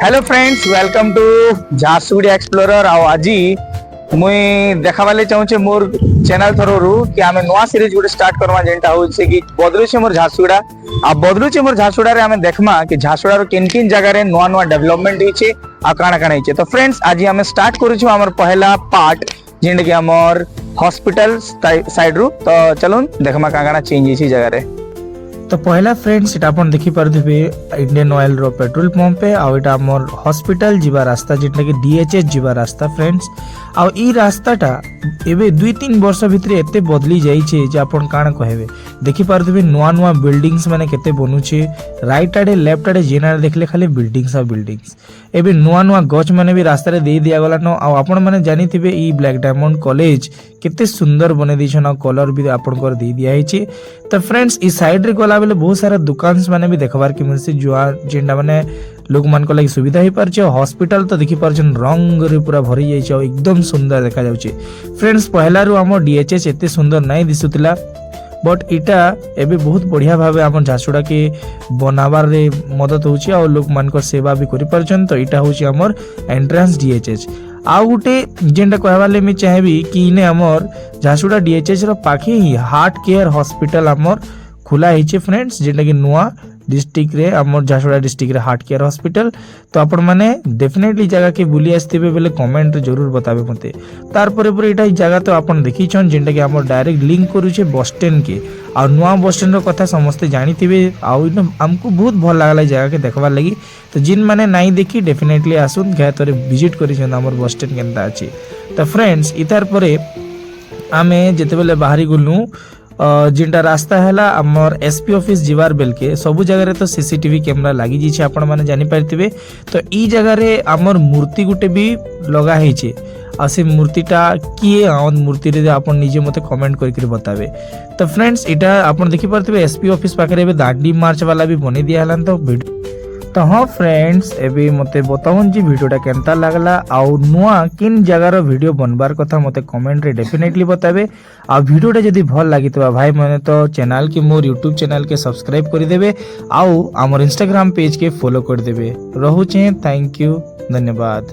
Hello friends, welcome to Jharsuguda explorer. आज मुई देखावाले चाहूचे मोर channel through कि आमे नवा सीरीज गुटे स्टार्ट करवा जेंटा होचे कि बदलुचे मोर झारसुगुड़ा। आ बदलुचे मोर झारसुगुड़ा रे आमे देखमा कि झारसुगुड़ा रो किन किन जगह रे नवा नवा डेवलपमेंट होइचे आ काना काना होइचे। तो फ्रेंड्स, आज आमे स्टार्ट करूछु हमर पहला पार्ट जेंटा कि हमर हॉस्पिटल साइड रू। तो चलून देखमा का काना चेंज होइचे जगह रे। तो पहला फ्रेंड्स एटा अपन देखि पारथिबे इंडियन ऑयल रो पेट्रोल पंप पे आ एटा हमर हॉस्पिटल जीवा रास्ता जेटा कि डीएचएच जीवा रास्ता फ्रेंड्स। आ ई रास्ताटा एबे 2-3 वर्ष भितर एते बदली जाई छे जे अपन काण कहबे। देखि पारथिबे नुआ नुआ बिल्डिंग्स माने केते बनुछे, राइट आडे लेफ्ट आडे जेना देखले खाली बिल्डिंग्स आ बिल्डिंग्स। एबे नुआ नुआ गछ माने भी रास्ता रे दे दिया गला न। आ अपन माने जानिथिबे ई ब्लैक डायमंड कॉलेज केते सुंदर बने दिछन आ कलर भी अपन कर दे दिया हिचे। तो फ्रेंड्स ई साइड रे गला बेले बहुत सारा दुकान्स माने भी देखबार के मिलसे जो जेंडा माने लोग मान को लगी सुविधा ही पारछे। हॉस्पिटल तो देखि पारछन रंग रे पूरा भरी जाइछे और एकदम सुंदर देखा जाउछे। फ्रेंड्स पहला रु हमर डीएचएच एते सुंदर नाही दिसुतिला, बट इटा एबे बहुत बढ़िया भाबे हमर झारसुगुड़ा के बनाबार रे मदद होउछे और लोग मान को सेवा भी करि पारछन। तो इटा होउछे हमर एंट्रेंस डीएचएच। आ गुटे जेंडा कहवाले मी चाहेबी कि इने हमर झारसुगुड़ा डीएचएच रो पाखे ही हार्ट केयर हॉस्पिटल हमर खुला हिचे फ्रेंड्स, जेंटा कि नुआ डिस्ट्रिक्ट रे हमर झारसुगुड़ा डिस्ट्रिक्ट रे हार्ट केयर हॉस्पिटल। तो आपण माने डेफिनेटली जगह के बुली आस्थिबे बेले कमेंट रे जरूर बताबे मते। तार परे परे एटा जगह तो आपण देखि छन जेंटा कि हमर डायरेक्ट लिंक करूछे बस स्टैंड के। आ नुआ बस स्टैंड रो कथा समस्त जानिथिबे। आ हमको बहुत भल लागला जगह के देखबार लागि। तो जिन माने नाही देखि डेफिनेटली आसुन गया तोरे विजिट करिछन हमर बस स्टैंड केनता अछि। तो फ्रेंड्स इतार परे आमे जेते बेले बाहरी गुलनु जिनटा रास्ता हैला हमर एसपी ऑफिस जीवार बेल के सबु जगह रे तो सीसीटीवी कैमरा लागी जिछे आपण माने जानि पारथिबे। तो ई जगह रे हमर मूर्ति गुटे भी लगा हिचे। आ से मूर्तिटा किए आउन मूर्ति रे आपण निजे मते कमेंट करके बताबे। तो फ्रेंड्स इटा आपण देखि पारथिबे एसपी ऑफिस पाखरे बे दांडी मार्च वाला भी बने दिया हलन। तो वीडियो तो हाँ फ्रेंड्स एबे मते बताउन जी वीडियोटा केनता लागला आ नुआ किन जगह रो वीडियो बनबार कथा मते कमेंट रे डेफिनेटली बताबे। आ वीडियोटा जदी भल लागितबा भाई माने तो चैनल के मोर यूट्यूब चैनल के सब्सक्राइब कर देबे आउ हमर इंस्टाग्राम पेज के फॉलो कर देबे। रहू छे, थैंक यू, धन्यवाद।